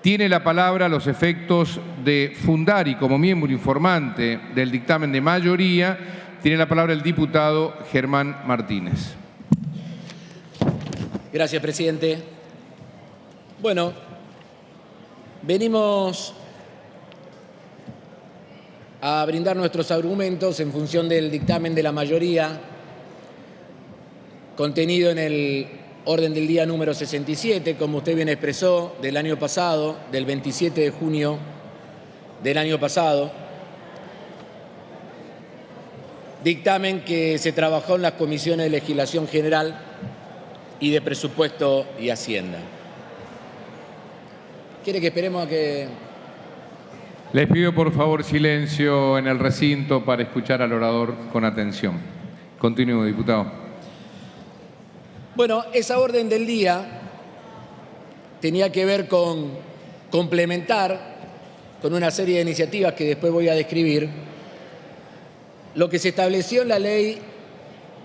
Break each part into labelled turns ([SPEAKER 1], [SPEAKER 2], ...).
[SPEAKER 1] Tiene la palabra a los efectos de fundar y como miembro informante del dictamen de mayoría, tiene la palabra el diputado Germán Martínez.
[SPEAKER 2] Gracias, presidente. Bueno, venimos a brindar nuestros argumentos en función del dictamen de la mayoría contenido en el orden del día número 67, como usted bien expresó, del año pasado, del 27 de junio del año pasado. Dictamen que se trabajó en las comisiones de Legislación General y de Presupuesto y Hacienda. ¿Quiere que esperemos a que...?
[SPEAKER 1] Les pido por favor silencio en el recinto para escuchar al orador con atención. Continúe, diputado.
[SPEAKER 2] Bueno, esa orden del día tenía que ver con complementar con una serie de iniciativas que después voy a describir lo que se estableció en la ley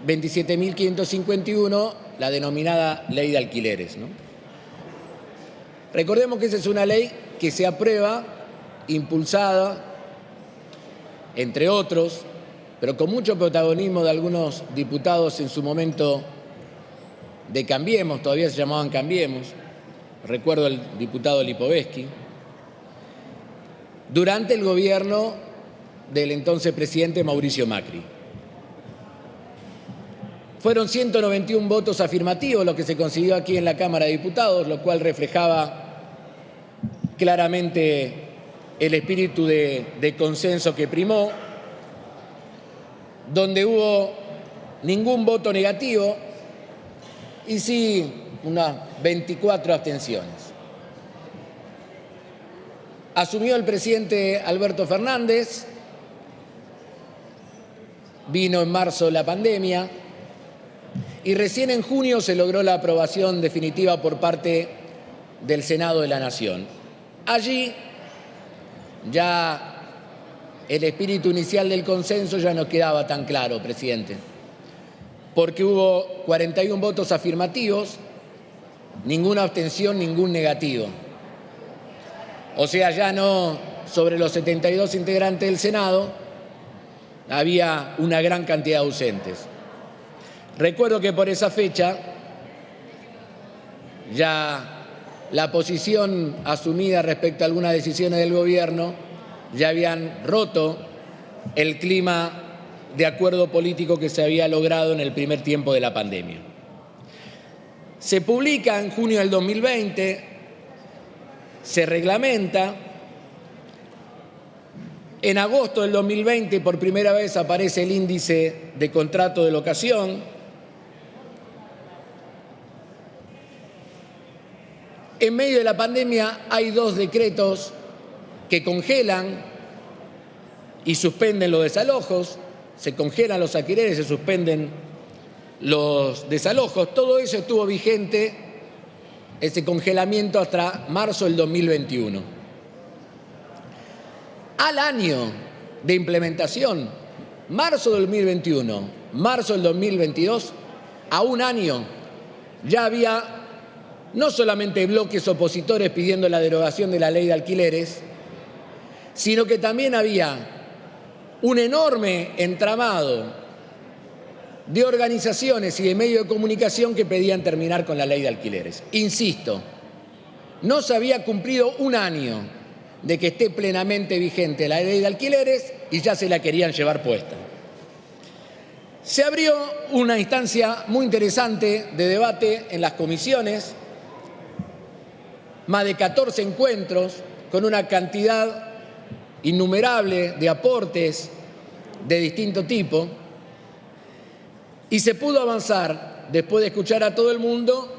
[SPEAKER 2] 27.551, la denominada ley de alquileres, ¿no? Recordemos que esa es una ley que se aprueba, impulsada, entre otros, pero con mucho protagonismo de algunos diputados en su momento de Cambiemos, todavía se llamaban Cambiemos, recuerdo al diputado Lipovetsky, durante el gobierno del entonces presidente Mauricio Macri. Fueron 191 votos afirmativos lo que se consiguió aquí en la Cámara de Diputados, lo cual reflejaba claramente el espíritu de consenso que primó, donde hubo ningún voto negativo y sí unas 24 abstenciones. Asumió el presidente Alberto Fernández, vino en marzo la pandemia y recién en junio se logró la aprobación definitiva por parte del Senado de la Nación. Allí ya el espíritu inicial del consenso ya no quedaba tan claro, presidente, porque hubo 41 votos afirmativos, ninguna abstención, ningún negativo. O sea, ya no sobre los 72 integrantes del Senado había una gran cantidad de ausentes. Recuerdo que por esa fecha ya la posición asumida respecto a algunas decisiones del gobierno ya habían roto el clima de acuerdo político que se había logrado en el primer tiempo de la pandemia. Se publica en junio del 2020, se reglamenta. En agosto del 2020 por primera vez aparece el índice de contrato de locación. En medio de la pandemia hay 2 decretos que congelan y suspenden los desalojos, se congelan los alquileres, se suspenden los desalojos. Todo eso estuvo vigente, ese congelamiento, hasta marzo del 2021. Al año de implementación, marzo del 2021, marzo del 2022, a un año ya había no solamente bloques opositores pidiendo la derogación de la ley de alquileres, sino que también había un enorme entramado de organizaciones y de medios de comunicación que pedían terminar con la ley de alquileres. Insisto, no se había cumplido un año de que esté plenamente vigente la ley de alquileres y ya se la querían llevar puesta. Se abrió una instancia muy interesante de debate en las comisiones, más de 14 encuentros con una cantidad innumerable de aportes de distinto tipo, y se pudo avanzar, después de escuchar a todo el mundo,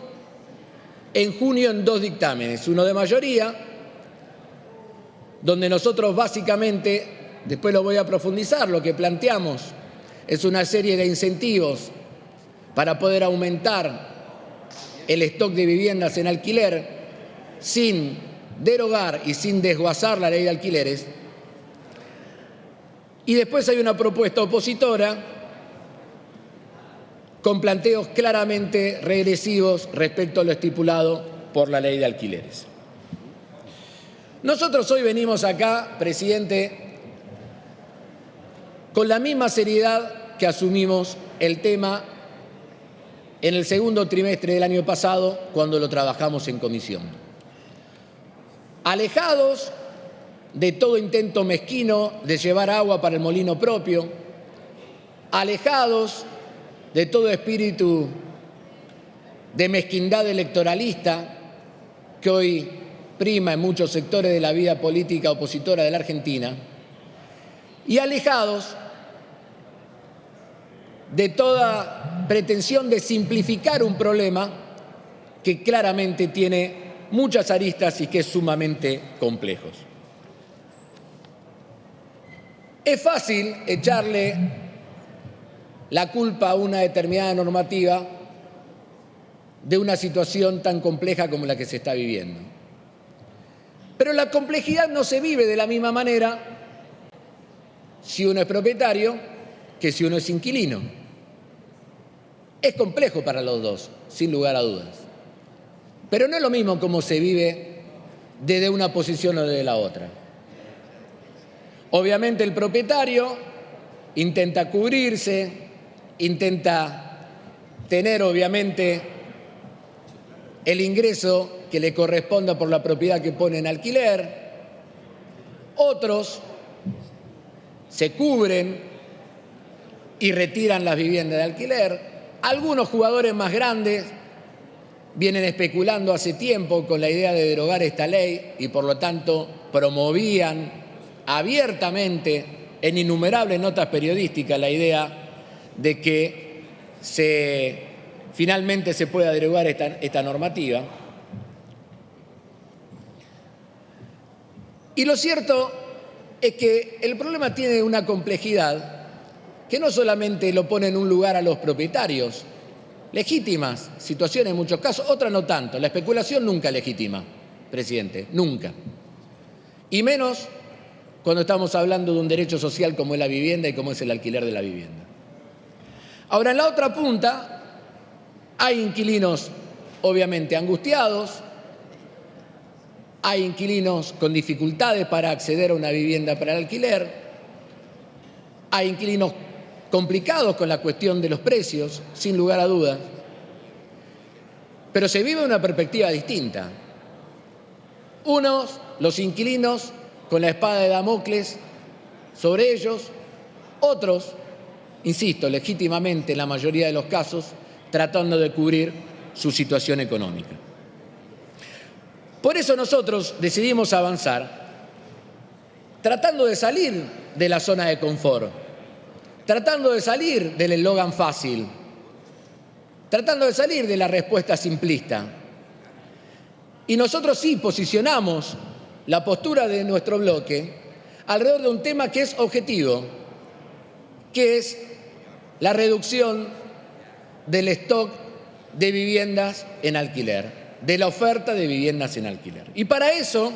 [SPEAKER 2] en junio en 2 dictámenes, uno de mayoría, donde nosotros básicamente, después lo voy a profundizar, lo que planteamos es una serie de incentivos para poder aumentar el stock de viviendas en alquiler sin derogar y sin desguazar la ley de alquileres. Y después hay una propuesta opositora con planteos claramente regresivos respecto a lo estipulado por la ley de alquileres. Nosotros hoy venimos acá, presidente, con la misma seriedad que asumimos el tema en el segundo trimestre del año pasado, cuando lo trabajamos en comisión. Alejados de todo intento mezquino de llevar agua para el molino propio, alejados de todo espíritu de mezquindad electoralista que hoy prima en muchos sectores de la vida política opositora de la Argentina, y alejados de toda pretensión de simplificar un problema que claramente tiene muchas aristas y que es sumamente complejo. Es fácil echarle la culpa a una determinada normativa de una situación tan compleja como la que se está viviendo. Pero la complejidad no se vive de la misma manera si uno es propietario que si uno es inquilino. Es complejo para los dos, sin lugar a dudas. Pero no es lo mismo como se vive desde una posición o desde la otra. Obviamente el propietario intenta cubrirse, intenta tener obviamente el ingreso que le corresponda por la propiedad que pone en alquiler. Otros se cubren y retiran las viviendas de alquiler. Algunos jugadores más grandes vienen especulando hace tiempo con la idea de derogar esta ley y por lo tanto promovían abiertamente en innumerables notas periodísticas la idea de que finalmente se pueda derogar esta normativa. Y lo cierto es que el problema tiene una complejidad que no solamente lo pone en un lugar a los propietarios, legítimas situaciones en muchos casos, otras no tanto. La especulación nunca es legítima, presidente, nunca. Y menos cuando estamos hablando de un derecho social como es la vivienda y como es el alquiler de la vivienda. Ahora, en la otra punta hay inquilinos obviamente angustiados, hay inquilinos con dificultades para acceder a una vivienda para el alquiler, hay inquilinos complicados con la cuestión de los precios, sin lugar a dudas, pero se vive una perspectiva distinta. Unos, los inquilinos, con la espada de Damocles sobre ellos, otros, insisto, legítimamente en la mayoría de los casos, tratando de cubrir su situación económica. Por eso nosotros decidimos avanzar tratando de salir de la zona de confort, tratando de salir del eslogan fácil, tratando de salir de la respuesta simplista. Y nosotros sí posicionamos la postura de nuestro bloque alrededor de un tema que es objetivo, que es la reducción del stock de viviendas en alquiler, de la oferta de viviendas en alquiler. Y para eso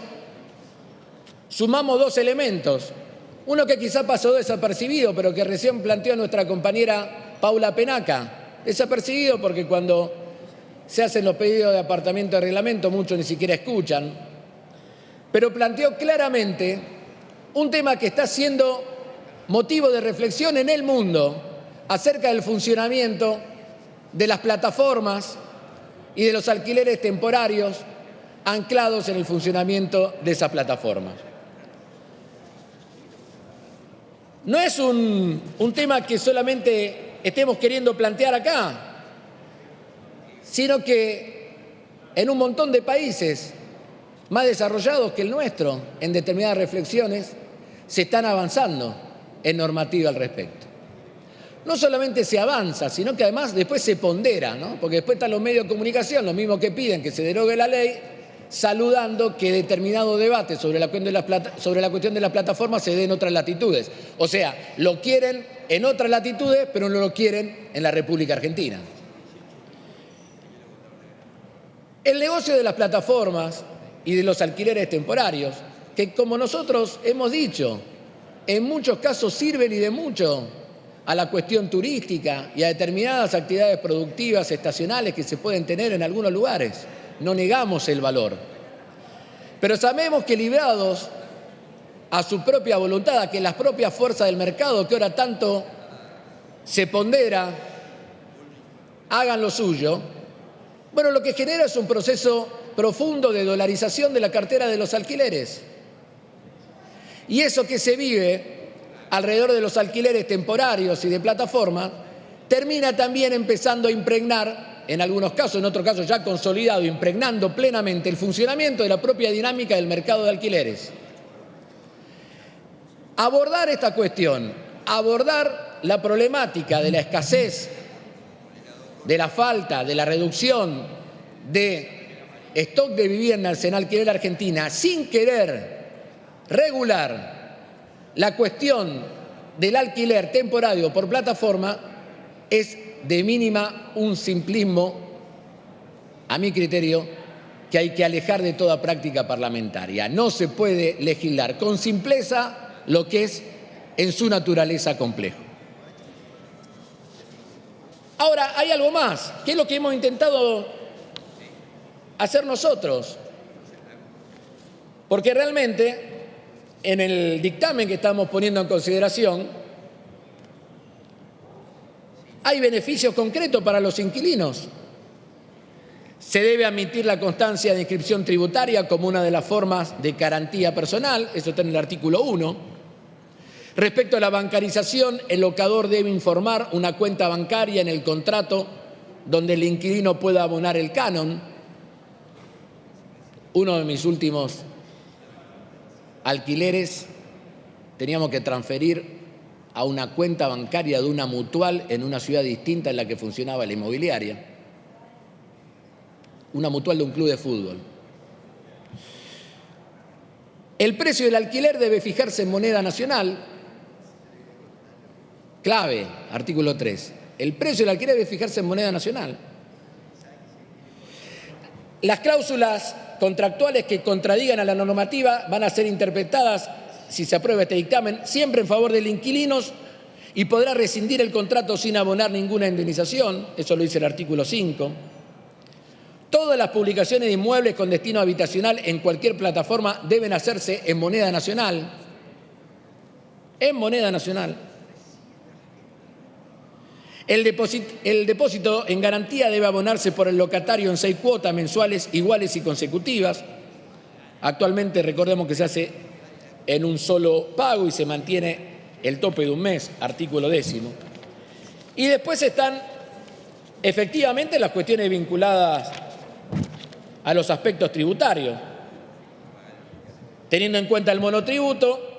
[SPEAKER 2] sumamos dos elementos. Uno que quizá pasó desapercibido, pero que recién planteó nuestra compañera Paula Penaca. Desapercibido porque cuando se hacen los pedidos de apartamento de reglamento muchos ni siquiera escuchan. Pero planteó claramente un tema que está siendo motivo de reflexión en el mundo acerca del funcionamiento de las plataformas y de los alquileres temporarios anclados en el funcionamiento de esas plataformas. No es un tema que solamente estemos queriendo plantear acá, sino que en un montón de países más desarrollados que el nuestro, en determinadas reflexiones, se están avanzando en normativa al respecto. No solamente se avanza, sino que además después se pondera, ¿no? Porque después están los medios de comunicación, los mismos que piden que se derogue la ley, saludando que determinado debate sobre la cuestión de las plataformas se dé en otras latitudes. O sea, lo quieren en otras latitudes, pero no lo quieren en la República Argentina. El negocio de las plataformas y de los alquileres temporarios, que como nosotros hemos dicho, en muchos casos sirven y de mucho a la cuestión turística y a determinadas actividades productivas estacionales que se pueden tener en algunos lugares. No negamos el valor. Pero sabemos que librados a su propia voluntad, a que las propias fuerzas del mercado que ahora tanto se pondera, hagan lo suyo, bueno, lo que genera es un proceso profundo de dolarización de la cartera de los alquileres. Y eso que se vive alrededor de los alquileres temporarios y de plataforma, termina también empezando a impregnar, en algunos casos, en otros casos ya consolidado, impregnando plenamente el funcionamiento de la propia dinámica del mercado de alquileres. Abordar esta cuestión, abordar la problemática de la escasez, de la falta, de la reducción de stock de viviendas en alquiler Argentina, sin querer regular la cuestión del alquiler temporario por plataforma, es de mínima un simplismo, a mi criterio, que hay que alejar de toda práctica parlamentaria. No se puede legislar con simpleza lo que es en su naturaleza complejo. Ahora, hay algo más, que es lo que hemos intentado hacer nosotros, porque realmente en el dictamen que estamos poniendo en consideración hay beneficios concretos para los inquilinos. Se debe admitir la constancia de inscripción tributaria como una de las formas de garantía personal, eso está en el artículo 1. Respecto a la bancarización, el locador debe informar una cuenta bancaria en el contrato donde el inquilino pueda abonar el canon. Uno de mis últimos alquileres teníamos que transferir a una cuenta bancaria de una mutual en una ciudad distinta en la que funcionaba la inmobiliaria. Una mutual de un club de fútbol. El precio del alquiler debe fijarse en moneda nacional. Clave, artículo 3. El precio del alquiler debe fijarse en moneda nacional. Las cláusulas contractuales que contradigan a la normativa van a ser interpretadas, si se aprueba este dictamen, siempre en favor del inquilino y podrá rescindir el contrato sin abonar ninguna indemnización. Eso lo dice el artículo 5. Todas las publicaciones de inmuebles con destino habitacional en cualquier plataforma deben hacerse en moneda nacional. En moneda nacional. El depósito en garantía debe abonarse por el locatario en 6 cuotas mensuales iguales y consecutivas. Actualmente recordemos que se hace en un solo pago y se mantiene el tope de un mes, artículo 10. Y después están efectivamente las cuestiones vinculadas a los aspectos tributarios. Teniendo en cuenta el monotributo,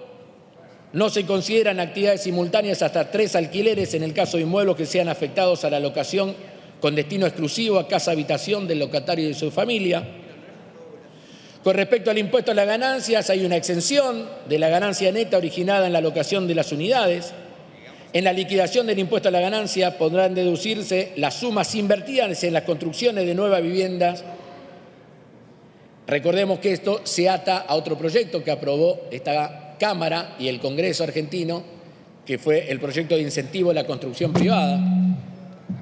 [SPEAKER 2] no se consideran actividades simultáneas hasta 3 alquileres en el caso de inmuebles que sean afectados a la locación con destino exclusivo a casa habitación del locatario y de su familia. Con respecto al impuesto a las ganancias, hay una exención de la ganancia neta originada en la locación de las unidades. En la liquidación del impuesto a la ganancia podrán deducirse las sumas invertidas en las construcciones de nuevas viviendas. Recordemos que esto se ata a otro proyecto que aprobó esta Cámara y el Congreso argentino, que fue el proyecto de incentivo a la construcción privada,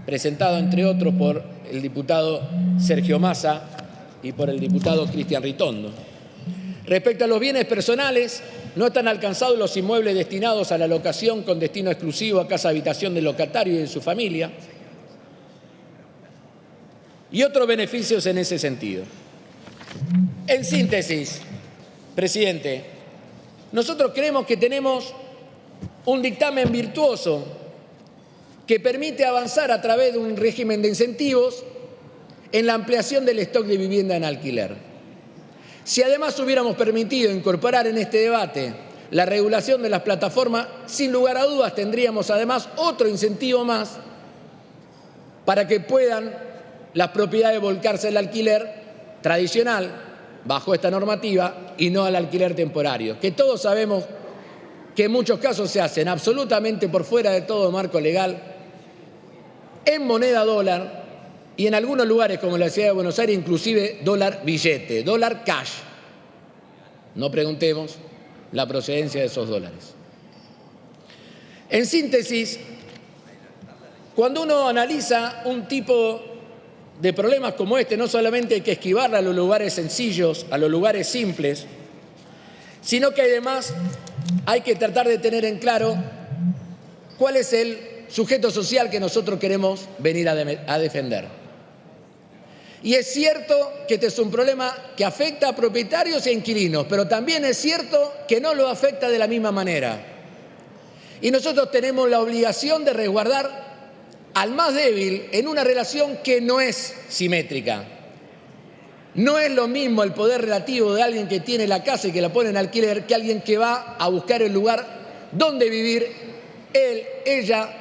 [SPEAKER 2] presentado entre otros por el diputado Sergio Massa y por el diputado Cristian Ritondo. Respecto a los bienes personales, no están alcanzados los inmuebles destinados a la locación con destino exclusivo a casa habitación del locatario y de su familia, y otros beneficios en ese sentido. En síntesis, presidente, nosotros creemos que tenemos un dictamen virtuoso que permite avanzar a través de un régimen de incentivos en la ampliación del stock de vivienda en alquiler. Si además hubiéramos permitido incorporar en este debate la regulación de las plataformas, sin lugar a dudas tendríamos además otro incentivo más para que puedan las propiedades volcarse al alquiler tradicional bajo esta normativa y no al alquiler temporario, que todos sabemos que en muchos casos se hacen absolutamente por fuera de todo marco legal, en moneda dólar y en algunos lugares como la ciudad de Buenos Aires inclusive dólar billete, dólar cash. No preguntemos la procedencia de esos dólares. En síntesis, cuando uno analiza un tipo de problemas como este no solamente hay que esquivarla a los lugares sencillos, a los lugares simples, sino que además hay que tratar de tener en claro cuál es el sujeto social que nosotros queremos venir a defender. Y es cierto que este es un problema que afecta a propietarios e inquilinos, pero también es cierto que no lo afecta de la misma manera. Y nosotros tenemos la obligación de resguardar al más débil en una relación que no es simétrica. No es lo mismo el poder relativo de alguien que tiene la casa y que la pone en alquiler que alguien que va a buscar el lugar donde vivir, él, ella,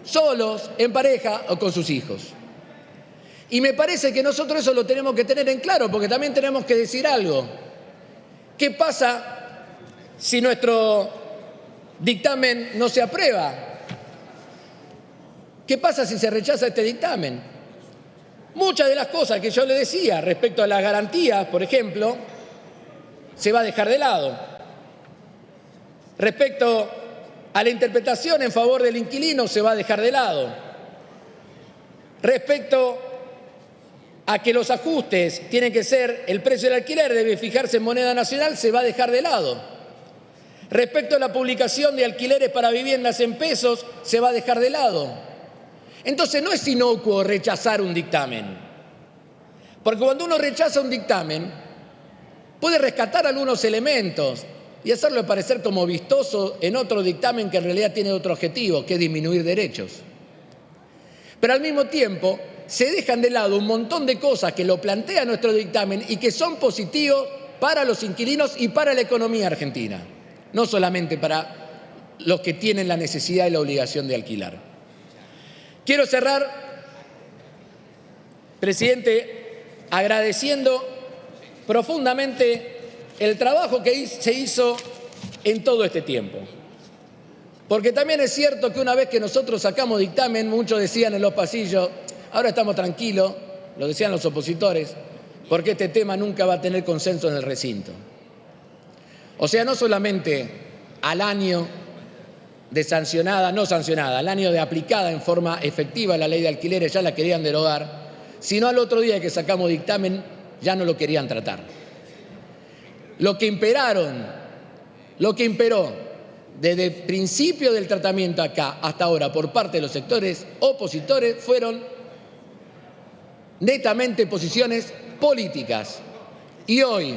[SPEAKER 2] solos, en pareja o con sus hijos. Y me parece que nosotros eso lo tenemos que tener en claro, porque también tenemos que decir algo. ¿Qué pasa si nuestro dictamen no se aprueba? ¿Qué pasa si se rechaza este dictamen? Muchas de las cosas que yo le decía respecto a las garantías, por ejemplo, se va a dejar de lado. Respecto a la interpretación en favor del inquilino, se va a dejar de lado. Respecto a que los ajustes tienen que ser, el precio del alquiler debe fijarse en moneda nacional, se va a dejar de lado. Respecto a la publicación de alquileres para viviendas en pesos, se va a dejar de lado. Entonces no es inocuo rechazar un dictamen, porque cuando uno rechaza un dictamen puede rescatar algunos elementos y hacerlo parecer como vistoso en otro dictamen que en realidad tiene otro objetivo, que es disminuir derechos. Pero al mismo tiempo se dejan de lado un montón de cosas que lo plantea nuestro dictamen y que son positivos para los inquilinos y para la economía argentina, no solamente para los que tienen la necesidad y la obligación de alquilar. Quiero cerrar, presidente, agradeciendo profundamente el trabajo que se hizo en todo este tiempo. Porque también es cierto que una vez que nosotros sacamos dictamen, muchos decían en los pasillos, ahora estamos tranquilos, lo decían los opositores, porque este tema nunca va a tener consenso en el recinto. O sea, no solamente al año de sancionada, no sancionada, al año de aplicada en forma efectiva la ley de alquileres ya la querían derogar, sino al otro día que sacamos dictamen ya no lo querían tratar. Lo que imperó desde el principio del tratamiento acá hasta ahora por parte de los sectores opositores fueron netamente posiciones políticas. Y hoy,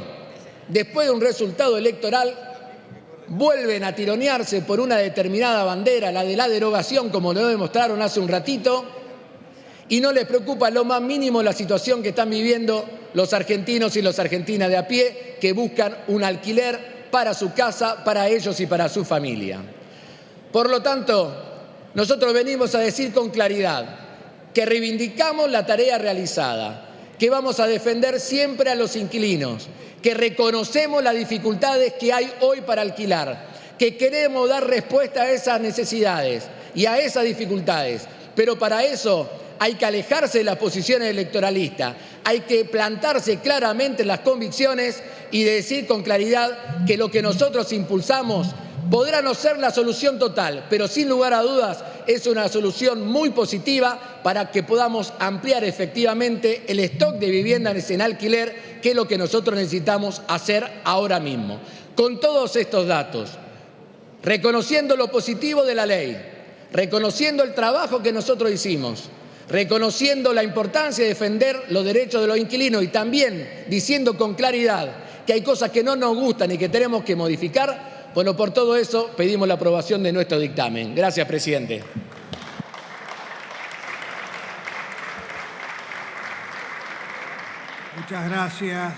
[SPEAKER 2] después de un resultado electoral, vuelven a tironearse por una determinada bandera, la de la derogación, como lo demostraron hace un ratito, y no les preocupa lo más mínimo la situación que están viviendo los argentinos y las argentinas de a pie que buscan un alquiler para su casa, para ellos y para su familia. Por lo tanto, nosotros venimos a decir con claridad que reivindicamos la tarea realizada, que vamos a defender siempre a los inquilinos, que reconocemos las dificultades que hay hoy para alquilar, que queremos dar respuesta a esas necesidades y a esas dificultades, pero para eso hay que alejarse de las posiciones electoralistas, hay que plantarse claramente en las convicciones y decir con claridad que lo que nosotros impulsamos podrá no ser la solución total, pero sin lugar a dudas es una solución muy positiva para que podamos ampliar efectivamente el stock de viviendas en alquiler, que es lo que nosotros necesitamos hacer ahora mismo. Con todos estos datos, reconociendo lo positivo de la ley, reconociendo el trabajo que nosotros hicimos, reconociendo la importancia de defender los derechos de los inquilinos y también diciendo con claridad que hay cosas que no nos gustan y que tenemos que modificar, bueno, por todo eso pedimos la aprobación de nuestro dictamen. Gracias, presidente.
[SPEAKER 3] Muchas gracias,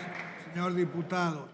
[SPEAKER 3] señor diputado.